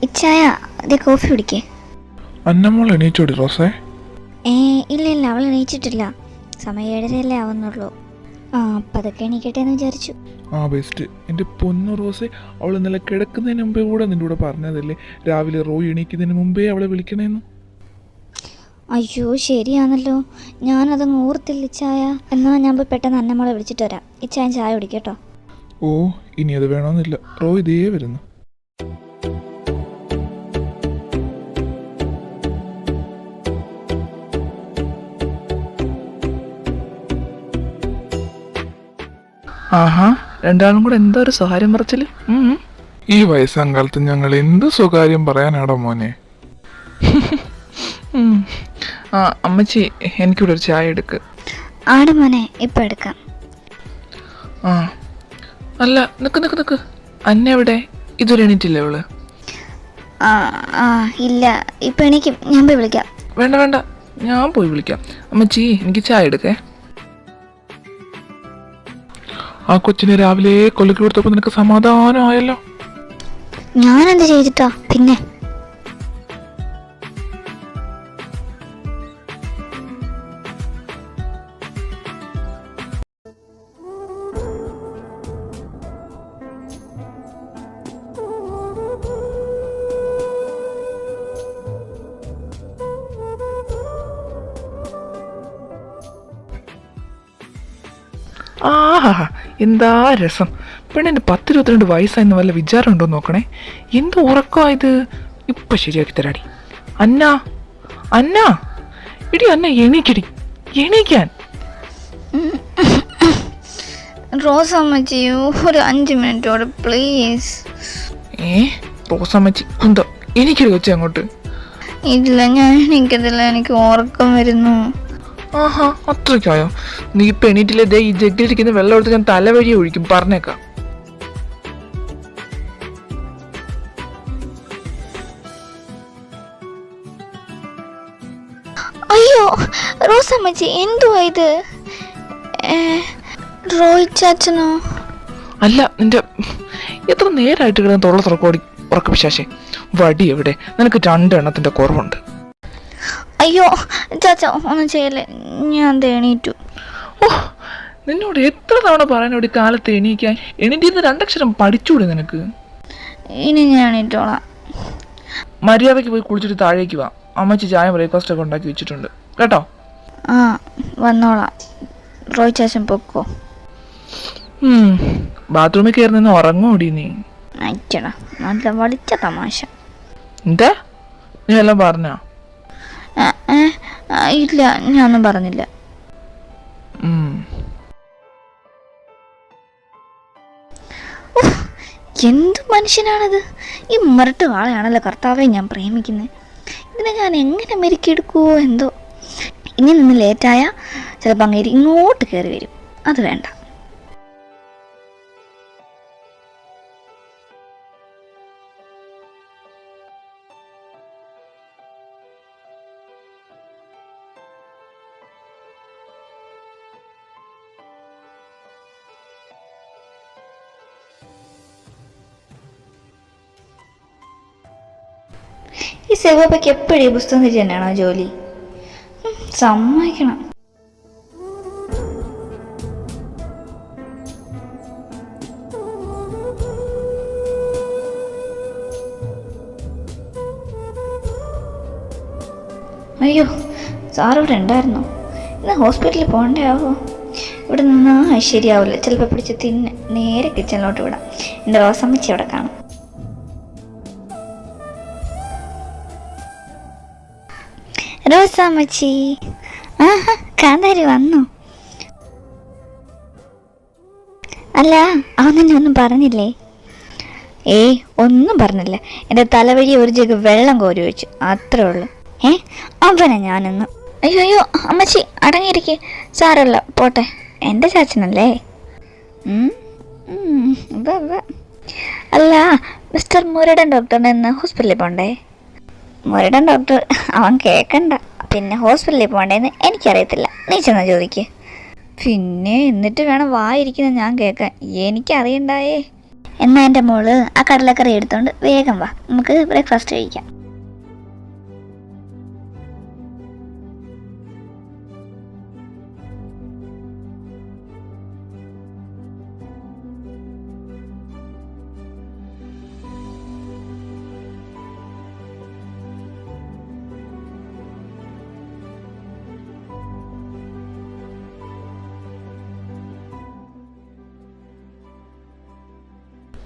ഇച്ചായ അതെ കോഫി കുടിക്കേ. അന്നമോൾ എണീറ്റോടി റോസേ? ഇല്ല ഇല്ല, അവൾ എണീച്ചിട്ടില്ല. സമയം 7:30 ആവുന്നുള്ളൂ. അപ്പം അതൊക്കെ എണീക്കട്ടെ എന്ന് വിചാരിച്ചു. ബെസ്റ്റ്. എൻ്റെ പൊന്നു റോസേ, അവൾ ഇന്നലെ കിടക്കുന്നതിന് മുമ്പേ കൂടെ നിൻ്റെ കൂടെ പറഞ്ഞതല്ലേ രാവിലെ റോയി എണീക്കുന്നതിന് മുമ്പേ അവളെ വിളിക്കണേന്ന്. അയ്യോ ശരിയാണല്ലോ, ഞാനതങ്ങ് ഓർത്തില്ല ഇച്ചായ. എന്നാൽ ഞാൻ പോയി പെട്ടെന്ന് അന്നമോളെ വിളിച്ചിട്ട് വരാം. ഇച്ചായ ചായ കുടിക്കട്ടോ. ഓ ഇനി അത് വേണമെന്നില്ല, റോയ് ഇതേ വരുന്നു. ആഹാ, രണ്ടാളും കൂടെ എന്താ ഒരു സ്വകാര്യം പറച്ചില്. ഈ വയസ്സാം കാലത്ത് ഞങ്ങൾ എന്ത് സ്വകാര്യം പറയാനാടോ മോനെ. അമ്മച്ചി എനിക്കിവിടെ ഒരു ചായ എടുക്ക്. ആടെ മോനെ, ഇപ്പം എടുക്കാം. അല്ല നിക്ക് അന്ന എവിടെ? ഇതുവരെ എണീറ്റില്ലേ അവള്? ഇല്ല, ഇപ്പം എണീക്കും. ഞാൻ പോയി വിളിക്കാം. വേണ്ട, ഞാൻ പോയി വിളിക്കാം. അമ്മച്ചി എനിക്ക് ചായ എടുക്കേ. ആ കൊച്ചിനെ രാവിലെ കൊല്ലക്ക് കൊടുത്തപ്പോ നിനക്ക് സമാധാനമായല്ലോ. ഞാനെന്ത് ചെയ്തിട്ടാ പിന്നെ? ആഹാ, എന്താ രസം. പെണ്ണിന് 10-22 വയസ്സായെന്ന് വല്ല വിചാരം ഉണ്ടോ നോക്കണേ. എന്ത് ഉറക്കമായത്. ഇപ്പൊ ശരിയാക്കി തരാടി. അന്ന ഇടി, അന്ന എണീക്കടി, എണീക്കാൻ. റോസമ്മച്ചി ഒരു 5 മിനിറ്റോട് പ്ലീസ്. റോസമ്മച്ചി എന്തോ എനിക്കൊരു കൊച്ചി അങ്ങോട്ട്. ഇല്ല, ഞാൻ എണീക്കത്തില്ല, എനിക്ക് ഉറക്കം വരുന്നു. ആഹാ, അത്രയ്ക്കായോ? നീ ഇപ്പൊ എണീറ്റില്ലേ? ദേ ഈ ജഗ്ഗിലിരിക്കുന്ന വെള്ളം എടുത്ത് ഞാൻ തലവഴി ഒഴിക്കും, പറഞ്ഞേക്കാം. അയ്യോ റോസമ്മച്ചി, എന്തുവാ ഇത്? റോഹിത് ചാച്ചനോ? അല്ല, നിന്റെ എത്ര നേരമായിട്ട് കിടന്ന് തൊള്ള തുറക്കോടി ഉറക്കപ്പിശാശേ. വടി എവിടെ? നിനക്ക് 2 എണ്ണത്തിന്റെ കുറവുണ്ട്. അയ്യോ ചാച്ച, ഒന്നും ചെയ്യല്ലേ, ഞാൻ എണീറ്റു. ഓ, നിന്നോട് എത്ര തവണ പറയാനോട് കാലത്ത് എണീക്കാൻ? എണീറ്റിന്ന് 2 അക്ഷരം പഠിച്ചൂടെ നിനക്ക്? ഇനി ഞാൻ എണീറ്റോളാം. മര്യാദയ്ക്ക് പോയി കുളിച്ചിട്ട് താഴേക്ക് വാ. അമ്മച്ചി ചായ ബ്രേക്ക്ഫാസ്റ്റ് ഒക്കെ ഉണ്ടാക്കി വെച്ചിട്ടുണ്ട് കേട്ടോ. വന്നോളാം. റോയ് ചാച്ചൻ പൊക്കോ. ബാത്റൂമിൽ കയറി നിന്ന് ഉറങ്ങൂടി നീ. അയച്ചടാ, നല്ല വളിച്ച തമാശ. എന്താ നീ എല്ലാം പറഞ്ഞോ? ഇല്ല, ഞാനൊന്നും പറഞ്ഞില്ല. എന്ത് മനുഷ്യനാണത്? ഈ മുരട്ട് ആളെയാണല്ലോ കർത്താവെ ഞാൻ പ്രേമിക്കുന്നത്. ഇതിനെ ഞാൻ എങ്ങനെ മെരുക്കിയെടുക്കുവോ എന്തോ. ഇനി നിന്ന് ലേറ്റായ ചിലപ്പോൾ അങ്ങേര് ഇങ്ങോട്ട് കയറി വരും. അത് വേണ്ട. ഈ സെവപ്പയ്ക്ക് എപ്പോഴും ഈ പുസ്തകം തിരിച്ച് തന്നെയാണോ ജോലി? സമ്മതിക്കണം. അയ്യോ, സാറിവിടെ ഉണ്ടായിരുന്നോ? ഇന്ന് ഹോസ്പിറ്റലിൽ പോകണ്ടാവോ? ഇവിടെ നിന്നാ ശരിയാവില്ല. ചിലപ്പോൾ പിടിച്ച് നേരെ കിച്ചണിലോട്ട് വിടാം. എൻ്റെ റോസമ്മച്ചി അവിടെ കാണും. റോസമ്മച്ചി, കാന്താരി വന്നു. അല്ല, അവൻ തന്നെ ഒന്നും പറഞ്ഞില്ലേ? ഒന്നും പറഞ്ഞില്ല. എൻ്റെ തലവഴി ഒരു ജഗ് വെള്ളം കോരി വെച്ചു, അത്രേ ഉള്ളൂ. അവനെ ഞാനൊന്ന്. അയ്യോ അമ്മച്ചി അടങ്ങിയിരിക്കേ, സാരല്ല പോട്ടെ, എൻ്റെ ചാച്ചനല്ലേ. അല്ല, മിസ്റ്റർ മുരടൻ ഡോക്ടറിനെ ഇന്ന് ഹോസ്പിറ്റലിൽ പോണ്ടേ? മുരടൻ ഡോക്ടർ അവൻ കേൾക്കണ്ട. പിന്നെ ഹോസ്പിറ്റലിൽ പോകണ്ടേന്ന് എനിക്കറിയത്തില്ല, നീ ചെന്ന് ചോദിക്ക്. പിന്നെ എന്നിട്ട് വേണം വായിരിക്കുന്നത് ഞാൻ കേൾക്കാൻ. എനിക്കറിയണ്ടായേ. എന്നാൽ എൻ്റെ മോള് ആ കടലക്കറി എടുത്തോണ്ട് വേഗം വാ, നമുക്ക് ബ്രേക്ക്ഫാസ്റ്റ് കഴിക്കാം.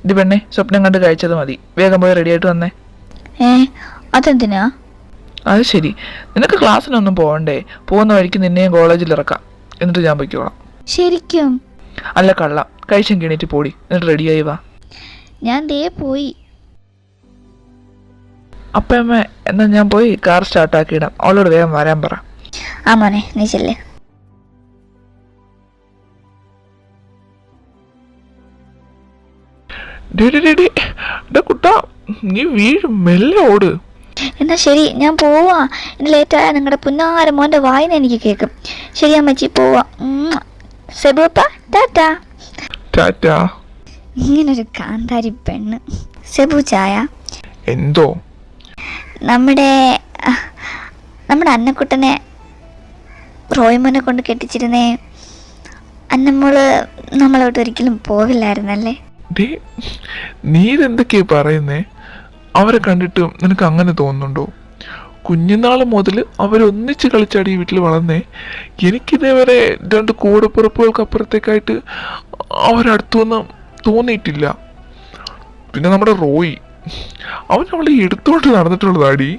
ഇത് പെണ്ണെ, സ്വപ്നം കണ്ട് കഴിച്ചത് മതി. വേഗം പോയി റെഡി ആയിട്ട് വന്നേ. അതെന്തിനാ? അത് ശരി, നിനക്ക് ക്ലാസ്സിനൊന്നും പോകണ്ടേ? പോകുന്ന വഴിക്ക് നിന്നെയും കോളേജിൽ ഇറക്കാം, എന്നിട്ട് ഞാൻ പൊയ്ക്കോളാം. ശരിക്കും? അല്ല കള്ള, കഴിച്ചും കിണീറ്റ് പോടി, എന്നിട്ട് റെഡിയായി വാ. ഞാൻ ദേ പോയി. അപ്പയമ്മ, എന്നാൽ ഞാൻ പോയി കാർ സ്റ്റാർട്ടാക്കിയിടാം. അവളോട് വേഗം വരാൻ പറ. ആ മോനെ, നീ ചെല്ലേ. കുട്ടാ, നീ വീഴും, മെല്ലെ ഓട്. എന്നാ ശരി, ഞാൻ പോവാ. ഇനി ലേറ്റായാൽ നിങ്ങളുടെ പുന്നാര മോൻ്റെ വായന എനിക്ക് കേൾക്കും. ശരി അമ്മച്ചി, പോവാ. സെബുപ്പ, ടാറ്റാ. ടാറ്റാ. ഇങ്ങനൊരു കാന്താരി പെണ്ണ്. സെബു ചായ. എന്തോ? നമ്മുടെ അന്നക്കുട്ടനെ റോയ്മോനെ കൊണ്ട് കെട്ടിച്ചിരുന്നേ, അന്നമ്മോള് നമ്മളോട്ട് ഒരിക്കലും പോവില്ലായിരുന്നല്ലേ? നീ ഇതെന്തൊക്കെയാ പറയുന്നേ? അവരെ കണ്ടിട്ട് നിനക്ക് അങ്ങനെ തോന്നുന്നുണ്ടോ? കുഞ്ഞുനാൾ മുതൽ അവരൊന്നിച്ച് കളിച്ചാടി ഈ വീട്ടിൽ വളർന്നേ. എനിക്കിതേവരെ 2 കൂടപ്പിറപ്പുകൾക്ക് അപ്പുറത്തേക്കായിട്ട് അവരടുത്തൊന്നും തോന്നിയിട്ടില്ല. പിന്നെ നമ്മുടെ റോയി, അവൻ അവളെ എടുത്തുകൊണ്ട് നടന്നിട്ടുള്ളതാടി.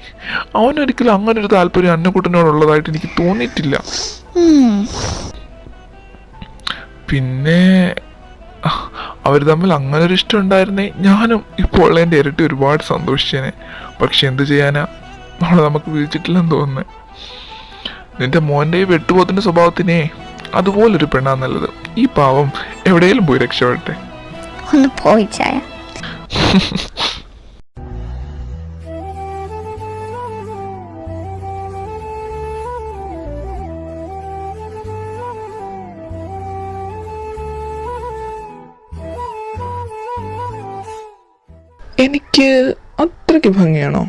അവനൊരിക്കലും അങ്ങനെ ഒരു താല്പര്യം അന്നക്കുട്ടനോടുള്ളതായിട്ട് എനിക്ക് തോന്നിയിട്ടില്ല. പിന്നെ അവർ തമ്മിൽ അങ്ങനെ ഒരു ഇഷ്ടം ഉണ്ടായിരുന്നേ, ഞാനും ഇപ്പോൾ ഉള്ളതിൻ്റെ ഇരട്ടി ഒരുപാട് സന്തോഷിച്ചേനെ. പക്ഷെ എന്ത് ചെയ്യാനാ, അവളെ നമുക്ക് വിധിച്ചിട്ടില്ലെന്ന് തോന്നുന്നു. നിന്റെ മോൻ്റെ വെട്ടുപോത്തിൻ്റെ സ്വഭാവത്തിനെ അതുപോലൊരു പെണ്ണാ നല്ലത്. ഈ പാവം എവിടെയെങ്കിലും പോയി രക്ഷപ്പെടട്ടെ. ഒന്ന് പോയി ചായ. എനിക്ക് അത്രയ്ക്ക് ഭംഗിയാണോ?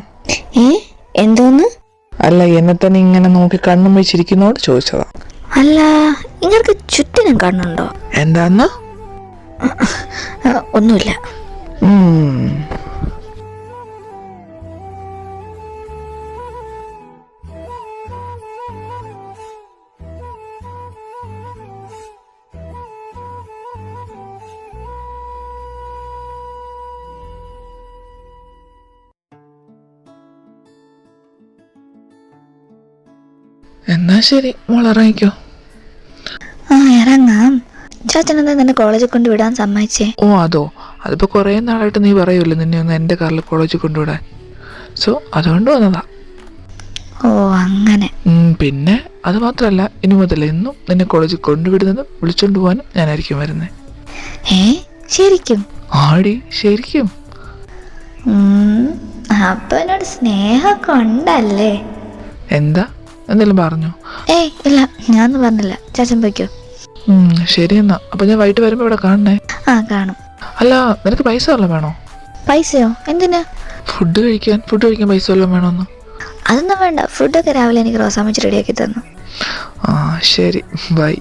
എന്തോന്ന്? അല്ല, എന്നെ തന്നെ ഇങ്ങനെ നോക്കി കണ്ണും വെച്ചിരിക്കുന്നോട് ചോദിച്ചതാ. അല്ല, ഇങ്ങൾക്ക് ചുറ്റിനും കണ്ണുണ്ടോ? എന്താന്ന്? ഒന്നുമില്ല. എന്നാ ശരി, മോളിറങ്ങിക്കോ. ഇറങ്ങാം. ചാച്ചനെന്താ നിന്നെ കോളേജിൽ കൊണ്ടുവിടാൻ സമ്മതിച്ചേ? ഓ അതോ, അതിപ്പോ കുറെ നാളായിട്ട് നീ പറയുമല്ലോ നിന്നെ ഒന്ന് എൻ്റെ കാറിൽ കോളേജിൽ കൊണ്ടുവിടാൻ. സോ അതുകൊണ്ട് വന്നതാ. ഓ അങ്ങനെ. പിന്നെ അത് മാത്രല്ല, ഇനി മുതൽ എന്നും നിന്നെ കോളേജിൽ കൊണ്ടുവിടുന്നതും വിളിച്ചോണ്ട് പോകാനും ഞാനായിരിക്കും വരുന്നത്. ശരിക്കും? ആടി, ശരിക്കും. അപ്പൊ എന്നോട് സ്നേഹമൊക്കെ ഉണ്ടല്ലേ? എന്താ, എന്തെങ്കിലും പറഞ്ഞോ? ഇല്ല, ഞാനൊന്നും പറഞ്ഞില്ല. ചാച്ചൻ പോയിക്കോ. ശരി എന്നാ, അപ്പൊ ഞാൻ വൈകിട്ട് വരുമ്പോ ഇവിടെ കാണണേ. കാണും. അല്ല, നിനക്ക് പൈസ വല്ലതും വേണോ? പൈസയോ? എന്തിനാ? ഫുഡ് കഴിക്കാൻ പൈസ വല്ലതും വേണോന്ന്? അതൊന്നും വേണ്ട. ഫുഡൊക്കെ രാവിലെ എനിക്ക് റോസാമ്മച്ചി റെഡിയാക്കി തന്നു. ശരി, ബൈ.